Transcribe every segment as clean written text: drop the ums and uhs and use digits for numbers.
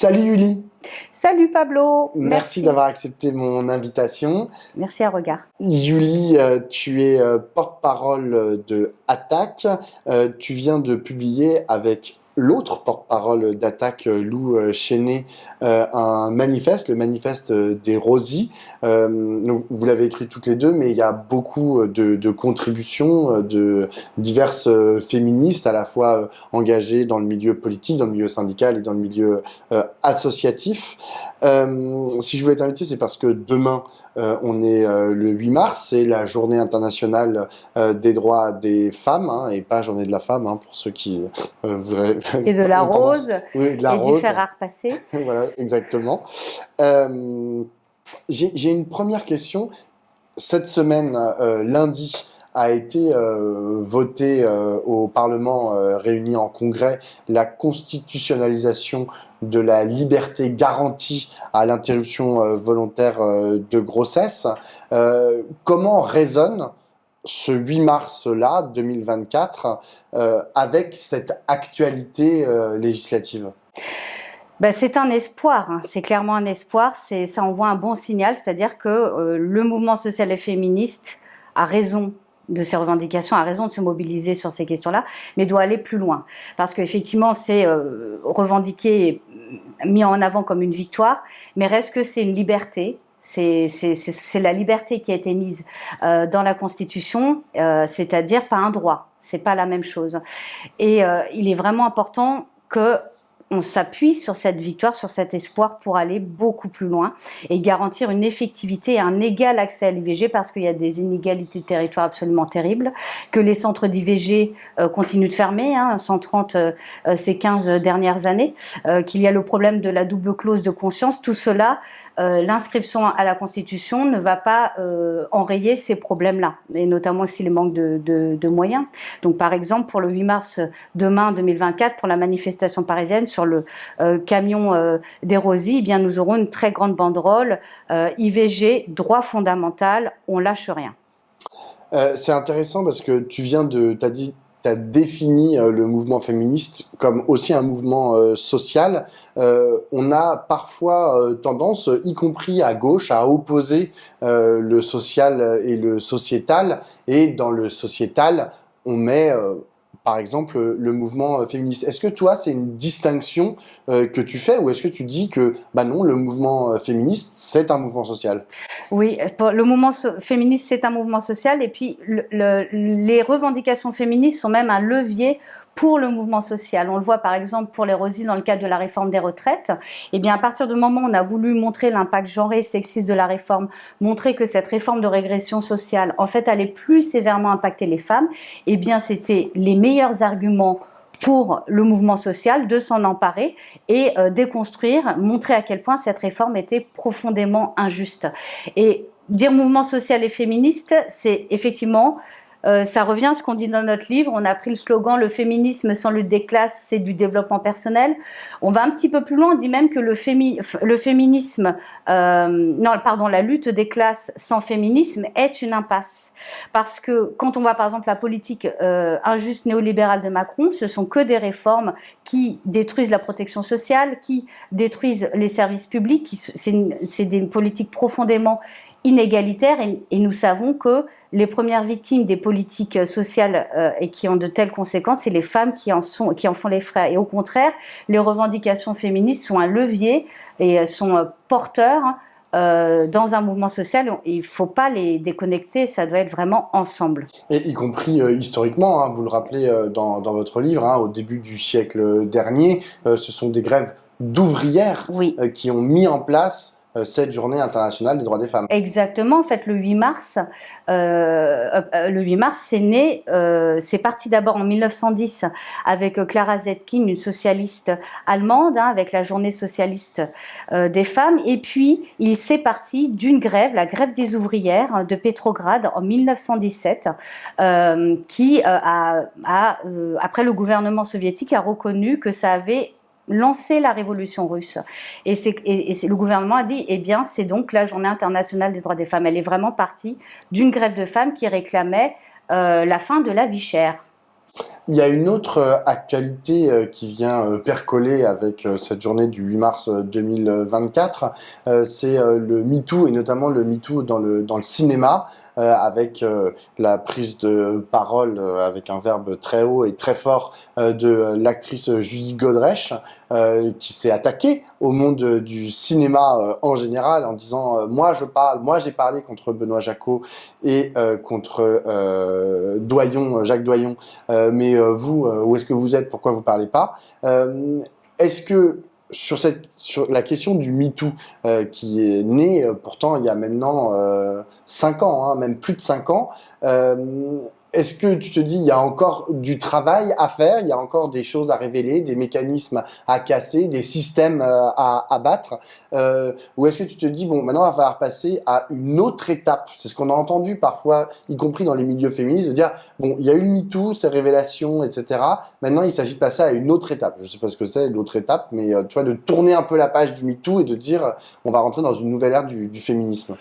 Salut Yuli. Salut Pablo. Merci d'avoir accepté mon invitation. Merci à Regard. Yuli, tu es porte-parole de Attaque. Tu viens de publier avec l'autre porte-parole d'Attaque, Lou Chénet, un manifeste, le manifeste des Rosies. Donc, vous l'avez écrit toutes les deux, mais il y a beaucoup de contributions de diverses féministes, à la fois engagées dans le milieu politique, dans le milieu syndical et dans le milieu associatif. Si je voulais t'inviter, c'est parce que demain, on est le 8 mars, c'est la journée internationale des droits des femmes, hein, et pas journée de la femme, hein, pour ceux qui voudraient... Et de la rose, oui, de la et rose. du fer à repasser. Voilà, exactement. J'ai une première question. Cette semaine, lundi, a été voté au Parlement réuni en congrès la constitutionnalisation de la liberté garantie à l'interruption volontaire de grossesse. Comment résonne ce 8 mars-là, 2024, avec cette actualité législative? C'est un espoir, hein. C'est clairement un espoir, ça envoie un bon signal, c'est-à-dire que le mouvement social et féministe a raison de ses revendications, a raison de se mobiliser sur ces questions-là, mais doit aller plus loin. Parce qu'effectivement, c'est revendiqué et mis en avant comme une victoire, mais reste que c'est une liberté. C'est la liberté qui a été mise dans la Constitution, c'est-à-dire pas un droit. C'est pas la même chose. Et il est vraiment important que on s'appuie sur cette victoire, sur cet espoir pour aller beaucoup plus loin et garantir une effectivité et un égal accès à l'IVG, parce qu'il y a des inégalités de territoire absolument terribles, que les centres d'IVG continuent de fermer, 130 ces 15 dernières années, qu'il y a le problème de la double clause de conscience. Tout cela, l'inscription à la Constitution ne va pas enrayer ces problèmes-là, et notamment aussi les manques de moyens. Donc par exemple, pour le 8 mars demain 2024, pour la manifestation parisienne, sur le camion des Rosies, eh bien, nous aurons une très grande banderole IVG, droit fondamental, on lâche rien. C'est intéressant parce que t'as défini le mouvement féministe comme aussi un mouvement social. On a parfois tendance, y compris à gauche, à opposer le social et le sociétal. Et dans le sociétal, on met, par exemple, le mouvement féministe. Est-ce que toi, c'est une distinction que tu fais, ou est-ce que tu dis que, non, le mouvement féministe, c'est un mouvement social? Oui, le mouvement féministe, c'est un mouvement social, et puis les revendications féministes sont même un levier pour le mouvement social. On le voit par exemple pour les Rosies dans le cadre de la réforme des retraites. Eh bien, à partir du moment où on a voulu montrer l'impact genré et sexiste de la réforme, montrer que cette réforme de régression sociale, en fait, allait plus sévèrement impacter les femmes, eh bien, c'était les meilleurs arguments pour le mouvement social de s'en emparer et déconstruire, montrer à quel point cette réforme était profondément injuste. Et dire mouvement social et féministe, c'est effectivement... ça revient à ce qu'on dit dans notre livre. On a pris le slogan « Le féminisme sans lutte des classes, c'est du développement personnel ». On va un petit peu plus loin, on dit même que la lutte des classes sans féminisme est une impasse. Parce que quand on voit par exemple la politique injuste néolibérale de Macron, ce sont que des réformes qui détruisent la protection sociale, qui détruisent les services publics, c'est des politiques profondément inégalitaires, et nous savons que les premières victimes des politiques sociales et qui ont de telles conséquences, c'est les femmes qui en font les frais. Et au contraire, les revendications féministes sont un levier et sont porteurs dans un mouvement social. Il ne faut pas les déconnecter, ça doit être vraiment ensemble. Et y compris historiquement, hein, vous le rappelez dans votre livre, hein, au début du siècle dernier, ce sont des grèves d'ouvrières qui ont mis en place cette journée internationale des droits des femmes. Exactement. En fait, le 8 mars, c'est né, c'est parti d'abord en 1910 avec Clara Zetkin, une socialiste allemande, avec la journée socialiste des femmes. Et puis, il s'est parti d'une grève, la grève des ouvrières de Pétrograd en 1917, qui, après le gouvernement soviétique, a reconnu que ça avait lancé la révolution russe. Et le gouvernement a dit, eh bien, c'est donc la journée internationale des droits des femmes. Elle est vraiment partie d'une grève de femmes qui réclamait la fin de la vie chère. Il y a une autre actualité qui vient percoler avec cette journée du 8 mars 2024, c'est le MeToo et notamment le MeToo dans le cinéma, avec la prise de parole avec un verbe très haut et très fort de l'actrice Judy Godrèche, qui s'est attaquée au monde du cinéma en général en disant moi j'ai parlé contre Benoît Jacquot et contre Jacques Doyon, mais vous, où est-ce que vous êtes? Pourquoi vous parlez pas? Est-ce que sur la question du MeToo, qui est née pourtant il y a maintenant 5 ans, hein, même plus de 5 ans, est-ce que tu te dis il y a encore du travail à faire, il y a encore des choses à révéler, des mécanismes à casser, des systèmes à abattre, ou est-ce que tu te dis bon maintenant il va falloir passer à une autre étape? C'est ce qu'on a entendu parfois, y compris dans les milieux féministes, de dire bon il y a eu le MeToo, ces révélations, etc. Maintenant il s'agit de passer à une autre étape. Je sais pas ce que c'est l'autre étape, mais tu vois, de tourner un peu la page du MeToo et de dire on va rentrer dans une nouvelle ère du féminisme.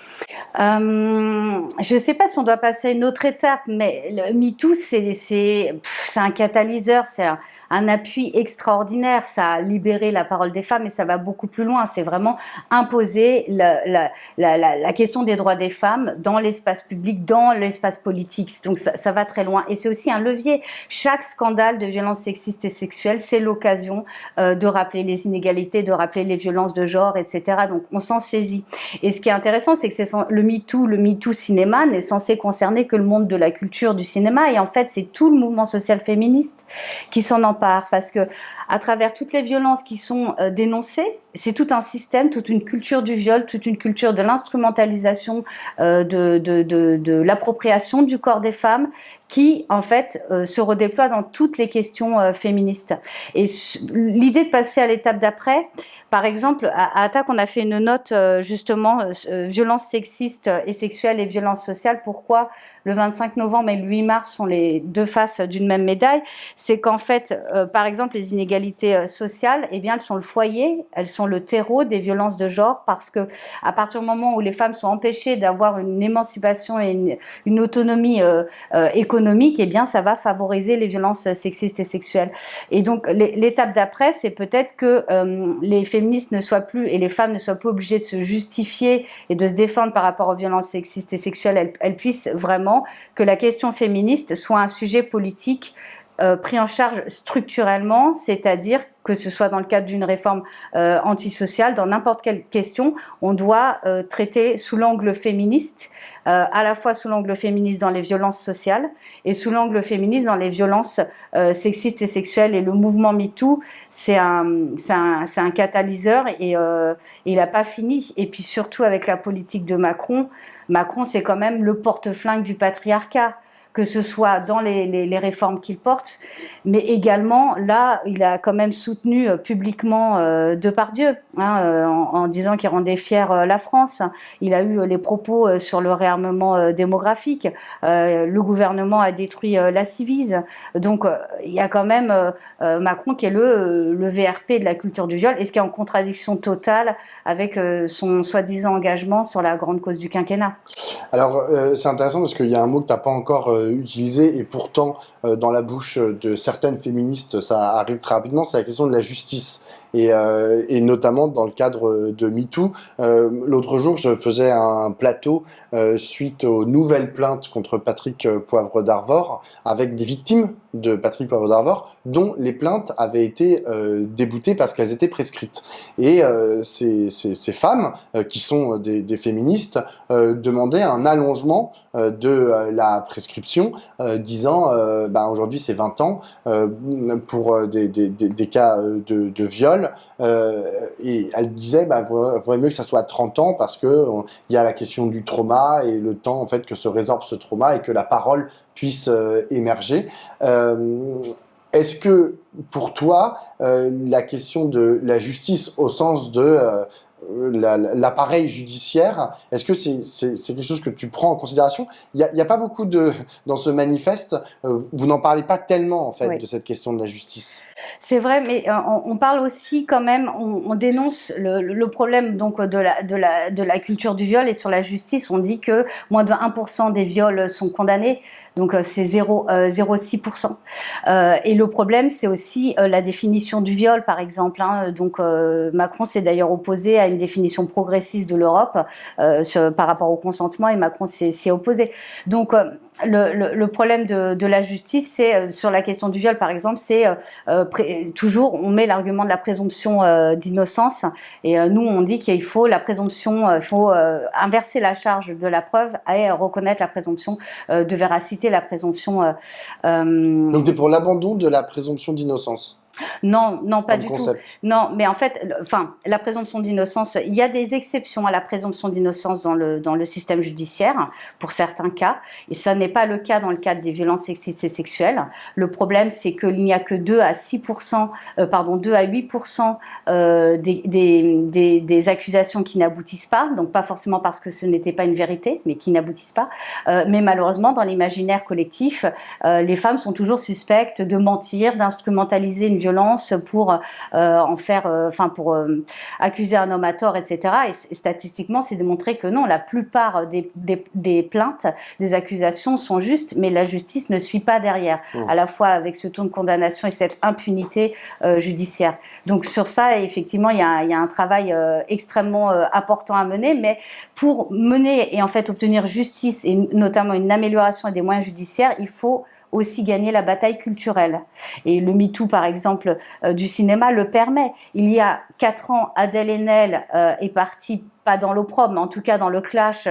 Je ne sais pas si on doit passer à une autre étape, mais le MeToo, c'est un catalyseur, c'est un appui extraordinaire. Ça a libéré la parole des femmes et ça va beaucoup plus loin. C'est vraiment imposer la question des droits des femmes dans l'espace public, dans l'espace politique. Donc ça va très loin. Et c'est aussi un levier. Chaque scandale de violence sexiste et sexuelle, c'est l'occasion de rappeler les inégalités, de rappeler les violences de genre, etc. Donc on s'en saisit. Et ce qui est intéressant, c'est que le MeToo cinéma n'est censé concerner que le monde de la culture du cinéma. Et en fait, c'est tout le mouvement social féministe qui s'en empare, parce que à travers toutes les violences qui sont dénoncées, c'est tout un système, toute une culture du viol, toute une culture de l'instrumentalisation, de l'appropriation du corps des femmes, qui en fait se redéploie dans toutes les questions féministes. Et l'idée de passer à l'étape d'après, par exemple, à Attaque, on a fait une note justement violences sexistes et sexuelles et violences sociales. Pourquoi le 25 novembre et le 8 mars sont les deux faces d'une même médaille? C'est qu'en fait, par exemple, les inégalités sociales, eh bien, elles sont le foyer, elles sont le terreau des violences de genre, parce que à partir du moment où les femmes sont empêchées d'avoir une émancipation et une autonomie économique, eh bien, ça va favoriser les violences sexistes et sexuelles. Et donc, l'étape d'après, c'est peut-être que les féministes ne soient plus, et les femmes ne soient plus obligées de se justifier et de se défendre par rapport aux violences sexistes et sexuelles. Elles puissent vraiment que la question féministe soit un sujet politique pris en charge structurellement, c'est-à-dire que ce soit dans le cadre d'une réforme antisociale, dans n'importe quelle question, on doit traiter sous l'angle féministe, à la fois sous l'angle féministe dans les violences sociales et sous l'angle féministe dans les violences sexistes et sexuelles. Et le mouvement MeToo, c'est un catalyseur et il n'a pas fini. Et puis surtout avec la politique de Macron, c'est quand même le porte-flingue du patriarcat, que ce soit dans les réformes qu'il porte, mais également, là, il a quand même soutenu publiquement Depardieu, en disant qu'il rendait fière la France. Il a eu les propos sur le réarmement démographique. Le gouvernement a détruit la Civise. Donc, il y a quand même Macron qui est le VRP de la culture du viol, et ce qui est en contradiction totale avec son soi-disant engagement sur la grande cause du quinquennat. Alors, c'est intéressant parce qu'il y a un mot que tu n'as pas encore utilisé, et pourtant, dans la bouche de certaines féministes, ça arrive très rapidement, c'est la question de la justice. Et notamment dans le cadre de MeToo. L'autre jour, je faisais un plateau suite aux nouvelles plaintes contre Patrick Poivre d'Arvor, avec des victimes de Patrick Poivre d'Arvor, dont les plaintes avaient été déboutées parce qu'elles étaient prescrites. Et ces femmes, qui sont des féministes, demandaient un allongement de la prescription, disant aujourd'hui c'est 20 ans pour des cas de viol, et elle disait vaudrait mieux que ça soit 30 ans parce que il y a la question du trauma et le temps en fait que se résorbe ce trauma et que la parole puisse émerger. Est-ce que pour toi la question de la justice au sens de l'appareil judiciaire, est-ce que c'est quelque chose que tu prends en considération? Il y a pas beaucoup dans ce manifeste, vous n'en parlez pas tellement en fait, oui, de cette question de la justice. C'est vrai, mais on parle aussi quand même, on dénonce le problème donc de la culture du viol, et sur la justice, on dit que moins de 1% des viols sont condamnés. Donc c'est 0,6%. Et le problème, c'est aussi la définition du viol, par exemple. Hein. Donc Macron s'est d'ailleurs opposé à une définition progressiste de l'Europe par rapport au consentement, et Macron s'y est opposé. Donc le problème de la justice, c'est sur la question du viol, par exemple, c'est toujours on met l'argument de la présomption d'innocence, et nous on dit qu'il faut la présomption, il faut inverser la charge de la preuve et reconnaître la présomption de véracité, la présomption. Donc tu es pour l'abandon de la présomption d'innocence? Non, non, pas Comme du concept. tout. Non, mais en fait, la présomption d'innocence, il y a des exceptions à la présomption d'innocence dans le système judiciaire, pour certains cas, et ça n'est pas le cas dans le cadre des violences sexistes et sexuelles. Le problème, c'est qu'il n'y a que 2 à 8% des accusations qui n'aboutissent pas, donc pas forcément parce que ce n'était pas une vérité, mais qui n'aboutissent pas. Mais malheureusement, dans l'imaginaire collectif, les femmes sont toujours suspectes de mentir, d'instrumentaliser une violence pour pour accuser un homme à tort, etc. Et statistiquement, c'est démontré que non, la plupart des plaintes, des accusations sont justes, mais la justice ne suit pas derrière, à la fois avec ce taux de condamnation et cette impunité judiciaire. Donc sur ça, effectivement, il y a un travail extrêmement important à mener, mais pour mener et en fait obtenir justice et notamment une amélioration des moyens judiciaires, il faut aussi gagner la bataille culturelle. Et le MeToo, par exemple, du cinéma le permet. Il y a 4 ans, Adèle Haenel est partie, pas dans l'opprobre, mais en tout cas dans le clash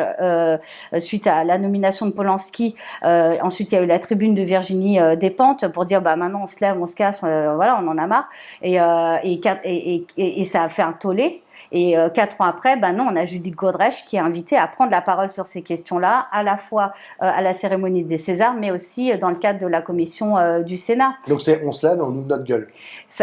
suite à la nomination de Polanski. Ensuite, il y a eu la tribune de Virginie Despentes pour dire maintenant on se lève, on se casse, voilà, on en a marre. Et ça a fait un tollé. Et 4 ans après, non, on a Judith Godrèche qui est invitée à prendre la parole sur ces questions-là, à la fois à la cérémonie des Césars, mais aussi dans le cadre de la commission du Sénat. Donc c'est on se lève et on ouvre notre gueule.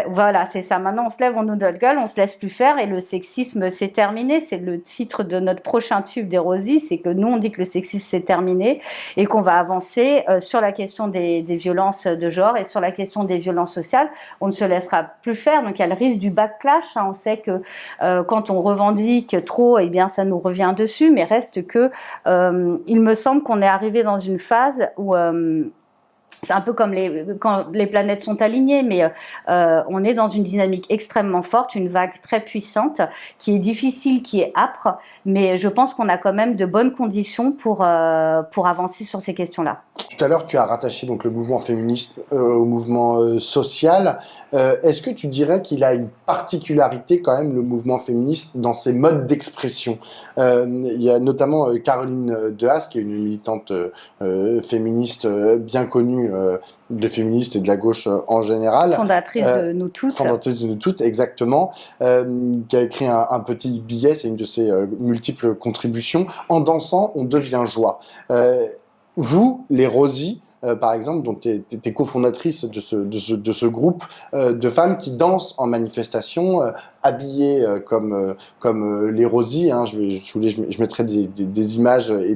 Voilà, c'est ça. Maintenant, on se lève, on ouvre notre gueule, on se laisse plus faire, et le sexisme, c'est terminé. C'est le titre de notre prochain tube des Rosies, c'est que nous, on dit que le sexisme, c'est terminé, et qu'on va avancer sur la question des violences de genre et sur la question des violences sociales. On ne se laissera plus faire. Donc, il y a le risque du backlash. Hein. On sait que quand on revendique trop, eh bien, ça nous revient dessus, mais reste que il me semble qu'on est arrivé dans une phase où c'est un peu comme quand les planètes sont alignées, mais on est dans une dynamique extrêmement forte, une vague très puissante, qui est difficile, qui est âpre, mais je pense qu'on a quand même de bonnes conditions pour avancer sur ces questions-là. Tout à l'heure, tu as rattaché donc le mouvement féministe au mouvement social. Est-ce que tu dirais qu'il a une particularité quand même, le mouvement féministe, dans ses modes d'expression? Il y a notamment Caroline Dehaze, qui est une militante féministe bien connue, de féministes et de la gauche en général. Fondatrice de Nous Toutes. Fondatrice de Nous Toutes, exactement. Qui a écrit un petit billet, c'est une de ses multiples contributions. En dansant, on devient joie. Vous, les Rosies, par exemple, dont tu es cofondatrice de ce groupe de femmes qui dansent en manifestation, habillées comme les Rosies. Hein, je mettrai des images et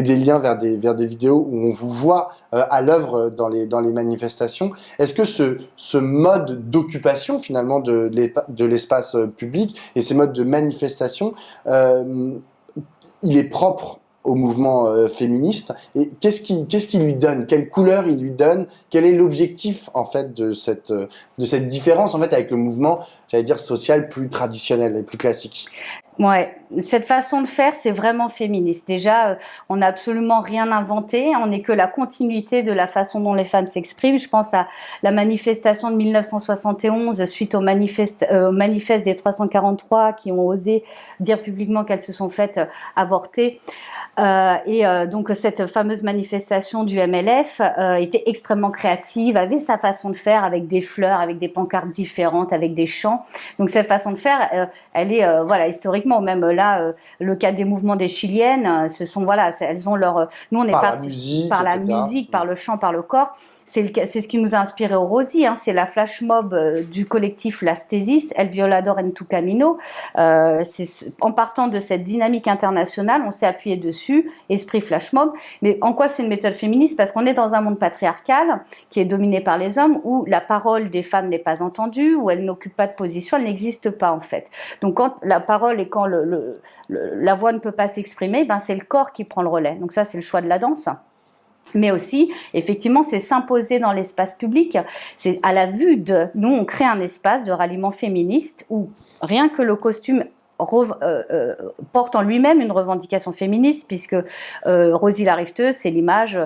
des liens vers des vidéos où on vous voit à l'œuvre dans les manifestations. Est-ce que ce mode d'occupation finalement de l'espace public et ces modes de manifestation, il est propre au mouvement féministe, et qu'est-ce qui lui donne, quelle couleur il lui donne, quel est l'objectif en fait de cette différence en fait avec le mouvement, j'allais dire social, plus traditionnel et plus classique? Ouais, cette façon de faire, c'est vraiment féministe. Déjà, on n'a absolument rien inventé, on n'est que la continuité de la façon dont les femmes s'expriment. Je pense à la manifestation de 1971 suite au manifeste des 343 qui ont osé dire publiquement qu'elles se sont faites avorter. Donc cette fameuse manifestation du MLF était extrêmement créative, avait sa façon de faire avec des fleurs, avec des pancartes différentes, avec des chants. Donc cette façon de faire, elle est voilà, historiquement, même là le cas des mouvements des Chiliennes, elles ont leur nous on est parti par la musique, par le chant, par le corps. C'est ce qui nous a inspiré au Rosies, hein, c'est la flash mob du collectif Las Tesis, El Violador en tu Camino. En partant de cette dynamique internationale, on s'est appuyé dessus, esprit flash mob. Mais en quoi c'est une méthode féministe? Parce qu'on est dans un monde patriarcal qui est dominé par les hommes, où la parole des femmes n'est pas entendue, où elles n'occupent pas de position, elle n'existe pas en fait. Donc quand la parole et quand la voix ne peut pas s'exprimer, c'est le corps qui prend le relais. Donc ça, c'est le choix de la danse. Mais aussi, effectivement, c'est s'imposer dans l'espace public. C'est à la vue de... Nous, on crée un espace de ralliement féministe où rien que le costume porte en lui-même une revendication féministe, puisque Rosie la rifteuse, c'est l'image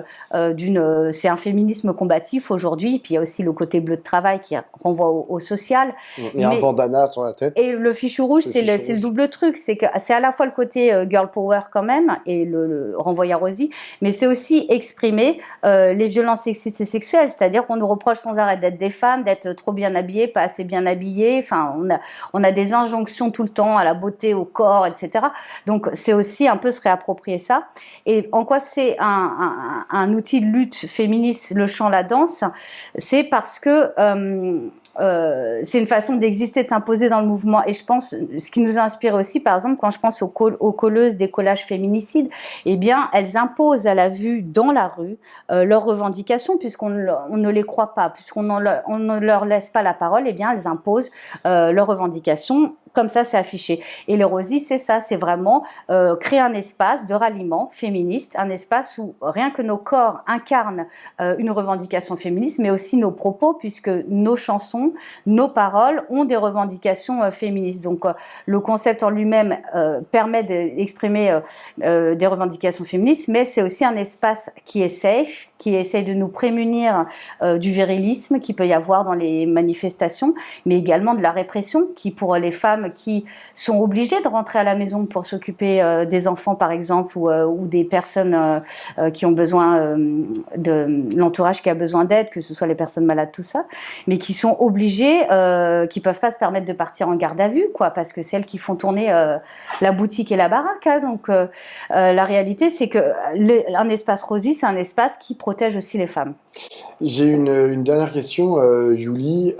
c'est un féminisme combatif aujourd'hui. Puis il y a aussi le côté bleu de travail qui renvoie au social. Il y a un bandana sur la tête. Et le fichu rouge, c'est le double truc. C'est à la fois le côté girl power quand même, et le renvoyer à Rosie, mais c'est aussi exprimer les violences sexistes et sexuelles. C'est-à-dire qu'on nous reproche sans arrêt d'être des femmes, d'être trop bien habillées, pas assez bien habillées. Enfin, on a des injonctions tout le temps à la beauté, au corps, etc. Donc, c'est aussi un peu se réapproprier ça. Et en quoi c'est un outil de lutte féministe, le chant, la danse? C'est parce que c'est une façon d'exister, de s'imposer dans le mouvement. Et je pense, ce qui nous inspire aussi, par exemple, quand je pense aux colleuses des collages féminicides, eh bien, elles imposent à la vue dans la rue leurs revendications, puisqu'on ne les croit pas, puisqu'on ne leur laisse pas la parole, eh bien, elles imposent leurs revendications. Comme ça, c'est affiché. Et le Rosie, c'est ça, c'est vraiment créer un espace de ralliement féministe, un espace où rien que nos corps incarnent une revendication féministe, mais aussi nos propos, puisque nos chansons, nos paroles ont des revendications féministes. Donc, le concept en lui-même permet d'exprimer des revendications féministes, mais c'est aussi un espace qui est safe, qui essaye de nous prémunir du virilisme qu'il peut y avoir dans les manifestations, mais également de la répression qui, pour les femmes qui sont obligées de rentrer à la maison pour s'occuper des enfants, par exemple, ou des personnes qui ont besoin de l'entourage qui a besoin d'aide, que ce soit les personnes malades, tout ça, mais qui sont obligées, qui peuvent pas se permettre de partir en garde à vue, quoi, parce que c'est elles qui font tourner la boutique et la baraque. Hein. Donc, la réalité, c'est que un espace Rosie, c'est un espace qui protège aussi les femmes. J'ai une dernière question, Yuli.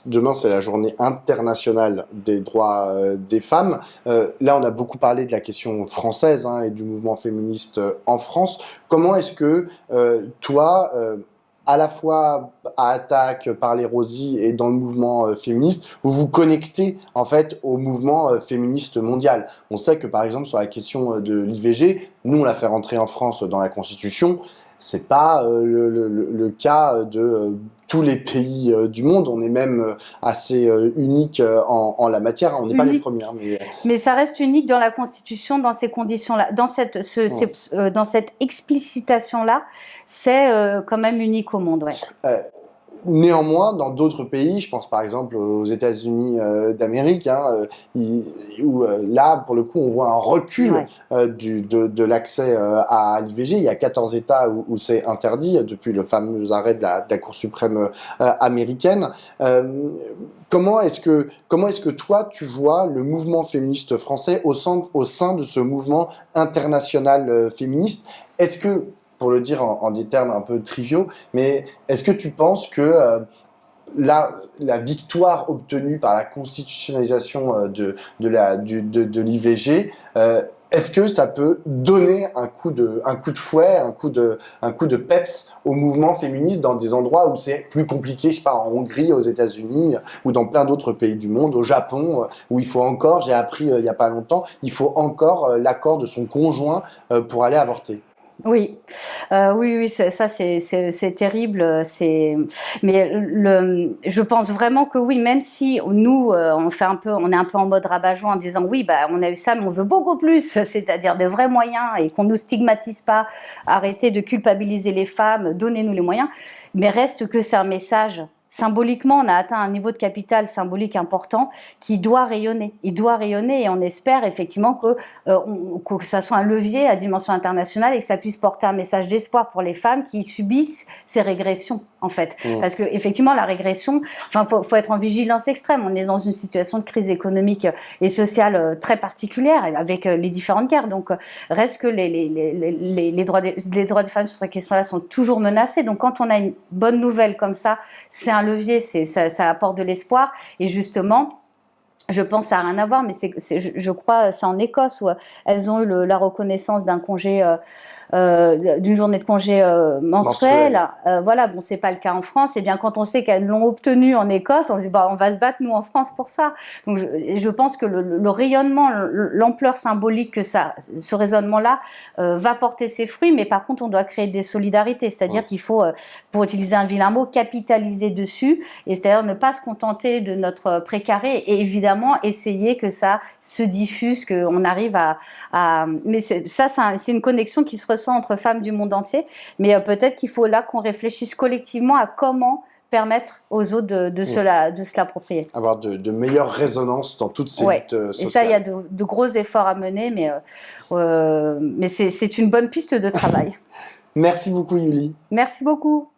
Demain, c'est la journée internationale des droits des femmes. Là, on a beaucoup parlé de la question française et du mouvement féministe en France. Comment est-ce que toi, à la fois à Attaque, par les Rosie et dans le mouvement féministe, vous vous connectez en fait au mouvement féministe mondial? On sait que par exemple sur la question de l'IVG, nous on l'a fait rentrer en France dans la Constitution. C'est pas le cas de tous les pays du monde. On est même assez unique en la matière. On n'est pas les premières. Mais ça reste unique dans la Constitution, dans ces conditions-là. Dans cette explicitation-là, c'est quand même unique au monde. Ouais. Néanmoins, dans d'autres pays, je pense par exemple aux États-Unis d'Amérique, où là, pour le coup, on voit un recul de l'accès à l'IVG. Il y a 14 États où c'est interdit depuis le fameux arrêt de la Cour suprême américaine. Comment est-ce que toi, tu vois le mouvement féministe français au sein de ce mouvement international féministe? Est-ce que, pour le dire en des termes un peu triviaux, mais est-ce que tu penses que la victoire obtenue par la constitutionnalisation de l'IVG, est-ce que ça peut donner un coup de fouet, un coup de peps au mouvement féministe dans des endroits où c'est plus compliqué, je sais pas, en Hongrie, aux États-Unis ou dans plein d'autres pays du monde, au Japon, où il faut encore, j'ai appris il y a pas longtemps, il faut encore l'accord de son conjoint pour aller avorter. Oui, oui, ça c'est terrible. Mais je pense vraiment que oui, même si nous on est un peu en mode rabat-joie en disant oui, bah on a eu ça, mais on veut beaucoup plus, c'est-à-dire de vrais moyens et qu'on nous stigmatise pas, arrêter de culpabiliser les femmes, donnez-nous les moyens. Mais reste que c'est un message. Symboliquement, on a atteint un niveau de capital symbolique important qui doit rayonner. Il doit rayonner et on espère effectivement que ça soit un levier à dimension internationale et que ça puisse porter un message d'espoir pour les femmes qui subissent ces régressions, en fait. Parce que effectivement, la régression, faut être en vigilance extrême. On est dans une situation de crise économique et sociale très particulière avec les différentes guerres. Donc, reste que les droits des femmes sur ces questions-là sont toujours menacés. Donc, quand on a une bonne nouvelle comme ça, c'est un levier, ça apporte de l'espoir. Et justement, je pense que ça n'a rien à voir, mais je crois c'est en Écosse où elles ont eu la reconnaissance d'un congé d'une journée de congé menstruel. Voilà, bon, c'est pas le cas en France. Et bien, quand on sait qu'elles l'ont obtenu en Écosse, on se dit, bah, on va se battre, nous, en France, pour ça. Donc, je pense que le rayonnement, l'ampleur symbolique que ce raisonnement-là va porter ses fruits, mais par contre, on doit créer des solidarités. C'est-à-dire qu'il faut, pour utiliser un vilain mot, capitaliser dessus, et c'est-à-dire ne pas se contenter de notre précaré, et évidemment, essayer que ça se diffuse, qu'on arrive mais c'est une connexion qui se ressent entre femmes du monde entier, mais peut-être qu'il faut là qu'on réfléchisse collectivement à comment permettre aux autres de se l'approprier. Avoir de meilleures résonances dans toutes ces luttes sociales. Et ça, il y a de gros efforts à mener, mais c'est une bonne piste de travail. Merci beaucoup, Yuli. Merci beaucoup.